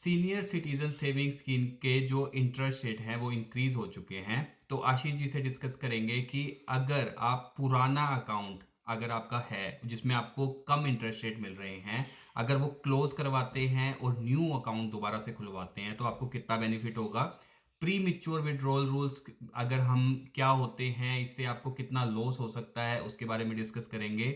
Senior citizen saving scheme के जो interest rate हैं वो इंक्रीज हो चुके हैं। तो आशीष जी से डिस्कस करेंगे कि अगर आप पुराना अकाउंट अगर आपका है जिसमें आपको कम इंटरेस्ट रेट मिल रहे हैं, अगर वो क्लोज करवाते हैं और न्यू अकाउंट दोबारा से खुलवाते हैं तो आपको कितना बेनिफिट होगा। प्री मिच्योर विड्रॉल रूल्स अगर हम क्या होते हैं, इससे आपको कितना लॉस हो सकता है, उसके बारे में डिस्कस करेंगे।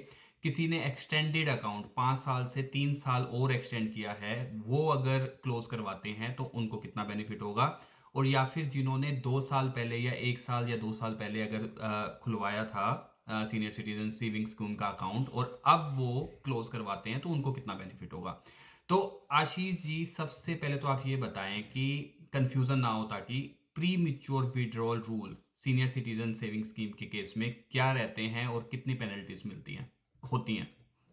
किसी ने एक्सटेंडेड अकाउंट 5 साल से 3 साल और एक्सटेंड किया है, वो अगर क्लोज करवाते हैं तो उनको कितना बेनिफिट होगा। और या फिर जिन्होंने 2 साल पहले या 1 साल या 2 साल पहले अगर खुलवाया था सीनियर सिटीजन सेविंग स्कीम का अकाउंट और अब वो क्लोज करवाते हैं तो उनको कितना बेनिफिट होगा। तो आशीष जी, सबसे पहले तो आप ये बताएं कि कंफ्यूजन ना हो, ताकि pre mature withdrawal rule senior citizen saving scheme के केस में क्या रहते हैं और कितनी पेनल्टीज मिलती हैं होती हैं।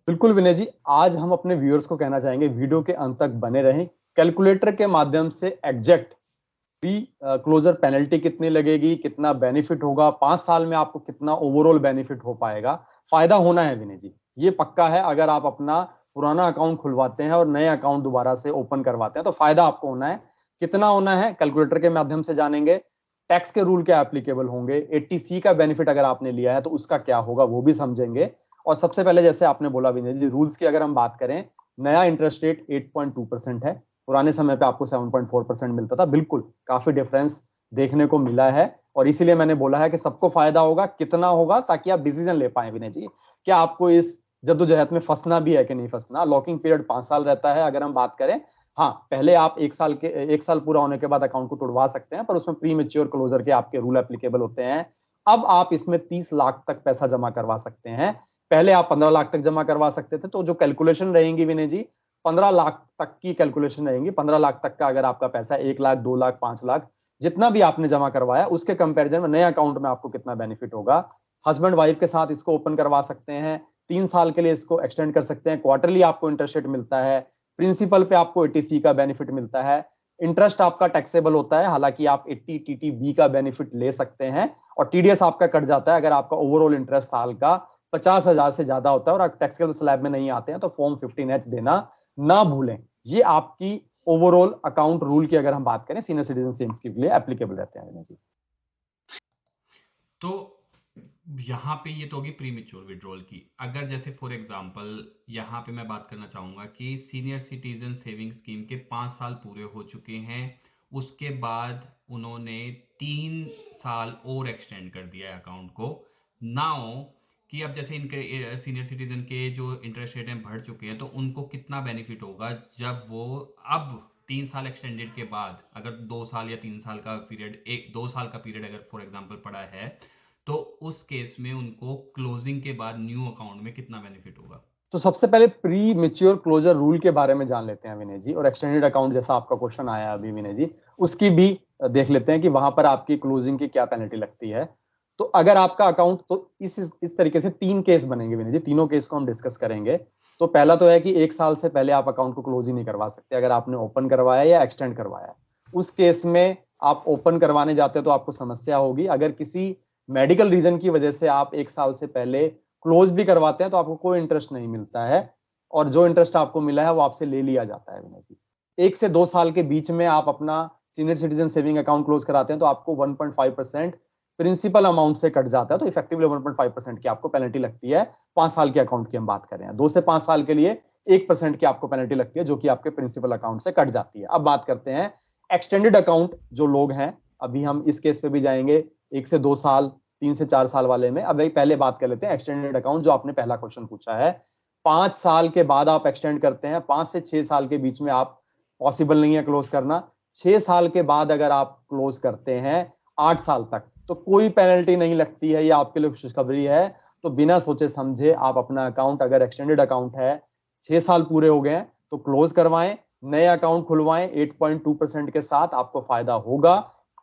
बिल्कुल विनय जी, आज हम अपने व्यूअर्स को कहना चाहेंगे वीडियो के अंत तक बने रहें। कैलकुलेटर के माध्यम से एग्जैक्ट प्री क्लोजर पेनल्टी कितनी लगेगी, कितना बेनिफिट होगा, 5 साल में आपको कितना ओवरऑल बेनिफिट हो पाएगा, फायदा होना है विनय जी। ये पक्का है, अगर आप अपना पुराना अकाउंट खुलवाते हैं और नए अकाउंट दोबारा से ओपन करवाते हैं तो फायदा आपको होना है। कितना होना है कैलकुलेटर के माध्यम से जानेंगे। टैक्स के रूल क्या एप्लीकेबल होंगे, 80C का बेनिफिट अगर आपने लिया है तो उसका क्या होगा वो भी समझेंगे। और सबसे पहले जैसे आपने बोला विनय जी, रूल्स की अगर हम बात करें, नया इंटरेस्ट रेट 8.2% है। पुराने समय पे आपको 7.4% मिलता था। बिल्कुल काफी डिफरेंस देखने को मिला है और इसीलिए मैंने बोला है कि सबको फायदा होगा। कितना होगा, ताकि आप डिसीजन ले पाए विनय जी, क्या आपको इस जद्दोजहद में फंसना भी है कि नहीं फंसना। लॉकिंग पीरियड 5 साल रहता है अगर हम बात करें। हाँ, पहले आप 1 साल पूरा होने के बाद अकाउंट को तोड़वा सकते हैं, पर उसमें प्री मेच्योर क्लोजर के आपके रूल एप्लीकेबल होते हैं। अब आप इसमें 30 लाख तक पैसा जमा करवा सकते हैं। पहले आप 15 लाख तक जमा करवा सकते थे। तो जो कैलकुलेशन रहेंगी विनय जी, 15 लाख तक की कैलकुलेशन रहेंगी। 15 लाख तक का अगर आपका पैसा 1 लाख, 2 लाख, 5 लाख, जितना भी आपने जमा करवाया, उसके कंपैरिजन में नए अकाउंट में आपको कितना बेनिफिट होगा। हस्बैंड वाइफ के साथ इसको ओपन करवा सकते हैं, 3 साल के लिए इसको एक्सटेंड कर सकते हैं। क्वार्टरली आपको इंटरेस्ट रेट मिलता है, प्रिंसिपल पे आपको 80C का बेनिफिट मिलता है। इंटरेस्ट आपका टैक्सेबल होता है, हालांकि आप 80TTB का बेनिफिट ले सकते हैं और TDS आपका कट जाता है अगर आपका ओवरऑल इंटरेस्ट साल का 50,000 से ज्यादा होता है और आप टैक्सेबल स्लैब में नहीं आते हैं तो फॉर्म 15H देना ना भूलें। ये आपकी ओवरऑल अकाउंट रूल की अगर हम बात करें सीनियर सिटीजन सेविंग्स के लिए एप्लीकेबल रहते हैं जी। तो यहाँ पे ये तो होगी प्री मेच्योर विड्रॉल की। अगर जैसे फॉर एग्जांपल यहाँ पे मैं बात करना चाहूँगा कि सीनियर सिटीजन सेविंग स्कीम के 5 साल पूरे हो चुके हैं, उसके बाद उन्होंने 3 साल और एक्सटेंड कर दिया है अकाउंट को। नाउ कि अब जैसे इनके सीनियर सिटीजन के जो इंटरेस्ट रेट हैं बढ़ चुके हैं, तो उनको कितना बेनिफिट होगा जब वो अब 3 साल एक्सटेंडेड के बाद अगर 2 साल या 3 साल का पीरियड, 1 2 साल का पीरियड अगर फॉर एग्जांपल पड़ा है, तो उस केस में उनको क्लोजिंग के बाद न्यू अकाउंट में कितना बेनिफिट होगा। तो सबसे पहले प्री मेच्योर क्लोजर रूल के बारे में जान लेते हैं विनय जी, और एक्सटेंडेड अकाउंट जैसा आपका क्वेश्चन आया अभी विनय जी, उसकी भी देख लेते हैं कि वहां पर आपकी क्लोजिंग की क्या पेनल्टी लगती है। तो अगर आपका अकाउंट, तो इस तरीके से 3 केस बनेंगे विनय जी, तीनों केस को हम डिस्कस करेंगे। तो पहला तो है कि 1 साल से पहले आप अकाउंट को क्लोज ही नहीं करवा सकते अगर आपने ओपन करवाया या एक्सटेंड करवाया। उस केस में आप ओपन करवाने जाते हो तो आपको समस्या होगी। अगर किसी मेडिकल रीजन की वजह से आप 1 साल से पहले क्लोज भी करवाते हैं तो आपको कोई इंटरेस्ट नहीं मिलता है, और जो इंटरेस्ट आपको मिला है वो आपसे ले लिया जाता है विनय जी। 1 से 2 साल के बीच में आप अपना senior citizen saving account close कराते हैं तो आपको 1.5% प्रिंसिपल अमाउंट से कट जाता है। तो इफेक्टिवली 1.5% की आपको पेनल्टी लगती है। 5 साल के अकाउंट की हम बात कर रहे हैं। 2 से 5 साल के लिए 1% की आपको पेनल्टी लगती है, जो कि आपके प्रिंसिपल अकाउंट से कट जाती है। अब बात करते हैं एक्सटेंडेड अकाउंट जो लोग हैं, अभी हम इस केस पे भी जाएंगे 1 से 2 साल, 3 से 4 साल वाले में। अब पहले बात कर लेते हैं एक्सटेंडेड अकाउंट, जो आपने पहला क्वेश्चन पूछा है। 5 साल के बाद आप एक्सटेंड करते हैं, 5 से 6 साल के बीच में आप पॉसिबल नहीं है क्लोज करना। 6 साल के बाद अगर आप क्लोज करते हैं 8 साल तक, तो कोई पेनल्टी नहीं लगती है। ये आपके लिए खुशखबरी है। तो बिना सोचे समझे आप अपना अकाउंट, अगर एक्सटेंडेड अकाउंट है, 6 साल पूरे हो गए तो क्लोज करवाएं, नए अकाउंट खुलवाएं 8.2% के साथ, आपको फायदा होगा।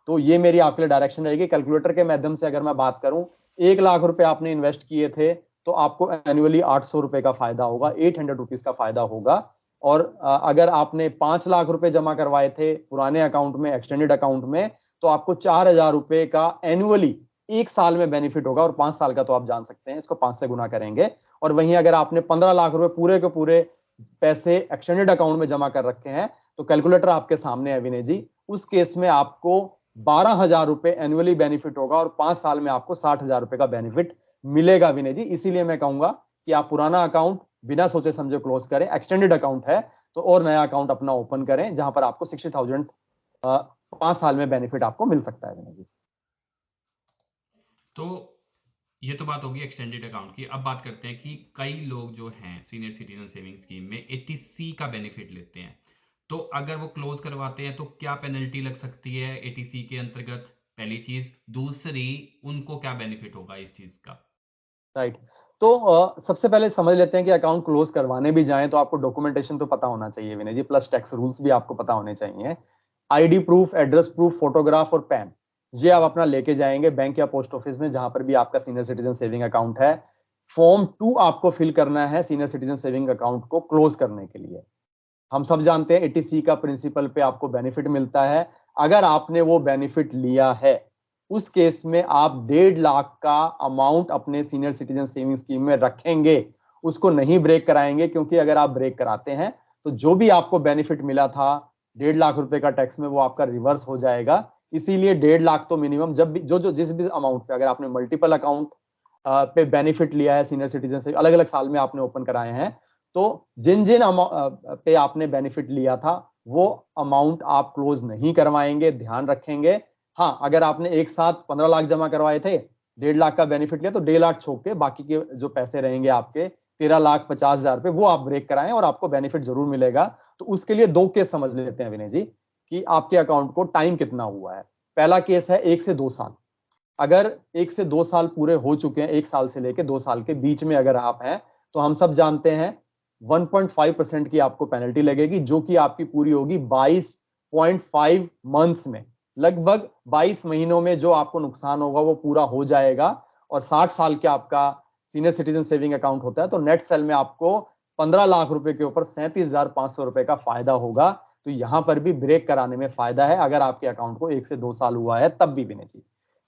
तो ये मेरी आपके लिए डायरेक्शन रहेगी। कैलकुलेटर के माध्यम से अगर मैं बात करूं, 1 लाख रुपए आपने इन्वेस्ट किए थे तो आपको एनुअली 800 रुपए का फायदा होगा, 800 रुपीज का फायदा होगा। और अगर आपने 5 लाख रुपए जमा करवाए थे पुराने अकाउंट में, एक्सटेंडेड अकाउंट में, तो आपको 4,000 रुपए का एनुअली 1 साल में बेनिफिट होगा। और 5 साल का तो आप जान सकते हैं, इसको 5 से गुना करेंगे। और वहीं अगर आपने 15 लाख रुपए पूरे के पूरे पैसे एक्सटेंडेड अकाउंट में जमा कर रखे हैं, तो कैलकुलेटर आपके सामने है विनय जी। उस केस में आपको 12,000 रुपए एनुअली बेनिफिट होगा और 5 साल में आपको 60,000 रुपए का बेनिफिट मिलेगा विनय जी। इसीलिए मैं कहूंगा कि आप पुराना अकाउंट बिना सोचे समझे क्लोज करें। एक्सटेंडेड अकाउंट है तो और नया अकाउंट अपना ओपन करें जहां पर आपको 60,000 5 साल में बेनिफिट आपको मिल सकता है विनय जी। तो ये तो बात होगी एक्सटेंडेड अकाउंट की। अब बात करते हैं कि कई लोग जो हैं सीनियर सिटीजन सेविंग स्कीम में 80C का बेनिफिट लेते हैं, तो अगर वो क्लोज करवाते हैं तो क्या पेनल्टी लग सकती है 80C के अंतर्गत? पहली चीज। दूसरी, उनको क्या बेनिफिट होगा इस चीज का? राइट। तो सबसे पहले समझ लेते हैं कि अकाउंट क्लोज करवाने भी जाएं तो आपको डॉक्यूमेंटेशन तो पता होना चाहिए विनय जी, प्लस टैक्स रूल्स भी आपको पता होने चाहिए। ID proof, address proof, photograph और पैन, ये आप अपना लेके जाएंगे बैंक या पोस्ट ऑफिस में जहां पर भी आपका सीनियर सिटीजन सेविंग अकाउंट है। फॉर्म 2 आपको फिल करना है सीनियर सिटीजन सेविंग अकाउंट को क्लोज करने के लिए। हम सब जानते हैं 80C का प्रिंसिपल पे आपको बेनिफिट मिलता है। अगर आपने वो बेनिफिट लिया है, उस केस में आप 1.5 लाख का अमाउंट अपने सीनियर सिटीजन सेविंग स्कीम में रखेंगे, उसको नहीं ब्रेक कराएंगे, क्योंकि अगर आप ब्रेक कराते हैं तो जो भी आपको बेनिफिट मिला था 1.5 लाख रुपए का टैक्स में, वो आपका रिवर्स हो जाएगा। इसीलिए 1.5 लाख तो मिनिमम, जब भी जो जिस भी अमाउंट पे, अगर आपने मल्टीपल अकाउंट पे बेनिफिट लिया है सीनियर सिटीजन से, अलग अलग साल में आपने ओपन कराए हैं, तो जिन जिन पे आपने बेनिफिट लिया था वो अमाउंट आप क्लोज नहीं करवाएंगे, ध्यान रखेंगे। हाँ, अगर आपने एक साथ 15 लाख जमा करवाए थे, 1.5 लाख का बेनिफिट लिया, तो 1.5 लाख छोड़ के बाकी के जो पैसे रहेंगे आपके 13,50,000 रुपए, वो आप ब्रेक कराएं और आपको बेनिफिट जरूर मिलेगा। तो उसके लिए 2 केस समझ लेते हैं विनय जी कि आपके अकाउंट को टाइम कितना हुआ है। पहला केस है 1 से 2 साल। अगर 1 से 2 साल पूरे हो चुके हैं, 1 साल से लेके 2 साल के बीच में अगर आप हैं, तो हम सब जानते हैं 1.5% की आपको पेनल्टी लगेगी, जो कि आपकी पूरी होगी 22.5 मंथ्स में। लगभग 22 महीनों में जो आपको नुकसान होगा वो पूरा हो जाएगा। और 60 साल के आपका सीनियर सिटीजन सेविंग अकाउंट होता है, तो नेट सेल में आपको 15 लाख रुपए के ऊपर 37,500 रुपए का फायदा होगा। तो यहां पर भी ब्रेक कराने में फायदा है, अगर आपके अकाउंट को 1 से 2 साल हुआ है तब भी विनय जी।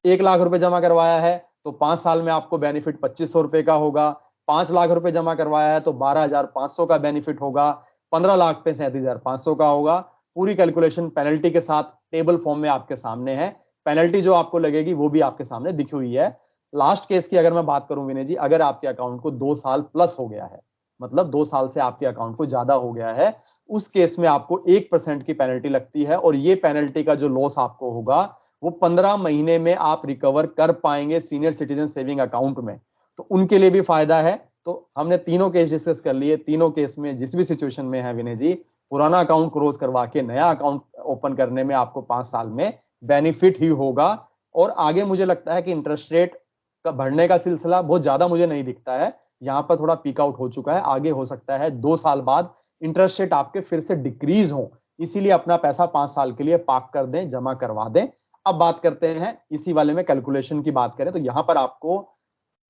1 लाख रुपए जमा करवाया है तो 5 साल में आपको बेनिफिट 2,500 रुपए का होगा। 5 लाख रुपए जमा करवाया है तो 12,500 का बेनिफिट होगा। 15 लाख पे 37,500 का होगा। पूरी कैलकुलेशन पेनल्टी के साथ टेबल फॉर्म में आपके सामने है। पेनल्टी जो आपको लगेगी वो भी आपके सामने दिखी हुई है। लास्ट केस की अगर मैं बात करूं विनय जी, अगर आपके अकाउंट को 2 साल प्लस हो गया है, मतलब 2 साल से आपके अकाउंट को ज्यादा हो गया है, उस केस में आपको 1% की पेनल्टी लगती है। और ये पेनल्टी का जो लॉस आपको होगा वो 15 महीने में आप रिकवर कर पाएंगे सीनियर सिटीजन सेविंग अकाउंट में। तो उनके लिए भी फायदा है। तो हमने तीनों केस डिस्कस कर लिए। तीनों केस में जिस भी सिचुएशन में है विनय जी, पुराना अकाउंट क्लोज करवा के नया अकाउंट ओपन करने में आपको 5 साल में बेनिफिट ही होगा। और आगे मुझे लगता है कि इंटरेस्ट रेट का बढ़ने का सिलसिला बहुत ज्यादा मुझे नहीं दिखता है। यहां पर थोड़ा पीक आउट हो चुका है, आगे हो सकता है 2 साल बाद इंटरेस्ट रेट आपके फिर से डिक्रीज हो। इसीलिए अपना पैसा 5 साल के लिए पार्क कर दें, जमा करवा दें। अब बात करते हैं इसी वाले में कैलकुलेशन की बात करें, तो यहां पर आपको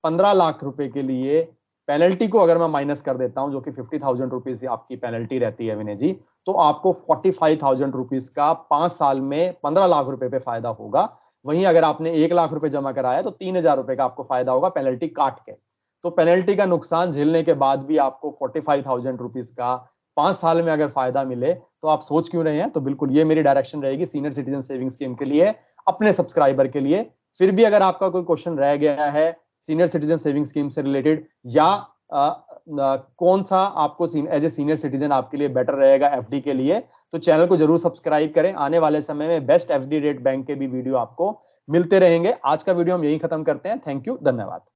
15 लाख रुपए के लिए पेनल्टी को अगर मैं माइनस कर देता हूं, जो कि 50,000 रुपीज आपकी पेनल्टी रहती है विनय जी, तो आपको 45,000 रुपीज का 5 साल में 15 लाख रुपए पे फायदा होगा। वहीं अगर आपने 1 लाख रुपए जमा कराया तो 3,000 रुपए का आपको फायदा होगा पेनल्टी काट के। तो पेनल्टी का नुकसान झेलने के बाद भी आपको 45,000 रुपीज का 5 साल में अगर फायदा मिले, तो आप सोच क्यों रहे हैं? तो बिल्कुल ये मेरी डायरेक्शन रहेगी सीनियर सिटीजन सेविंग स्कीम के लिए, अपने सब्सक्राइबर के लिए। फिर भी अगर आपका कोई क्वेश्चन रह गया है सीनियर सिटीजन सेविंग स्कीम से रिलेटेड, या कौन सा आपको एज ए सीनियर सिटीजन आपके लिए बेटर रहेगा एफडी के लिए, तो चैनल को जरूर सब्सक्राइब करें। आने वाले समय में बेस्ट एफडी रेट बैंक के भी वीडियो आपको मिलते रहेंगे। आज का वीडियो हम यही खत्म करते हैं। थैंक यू, धन्यवाद।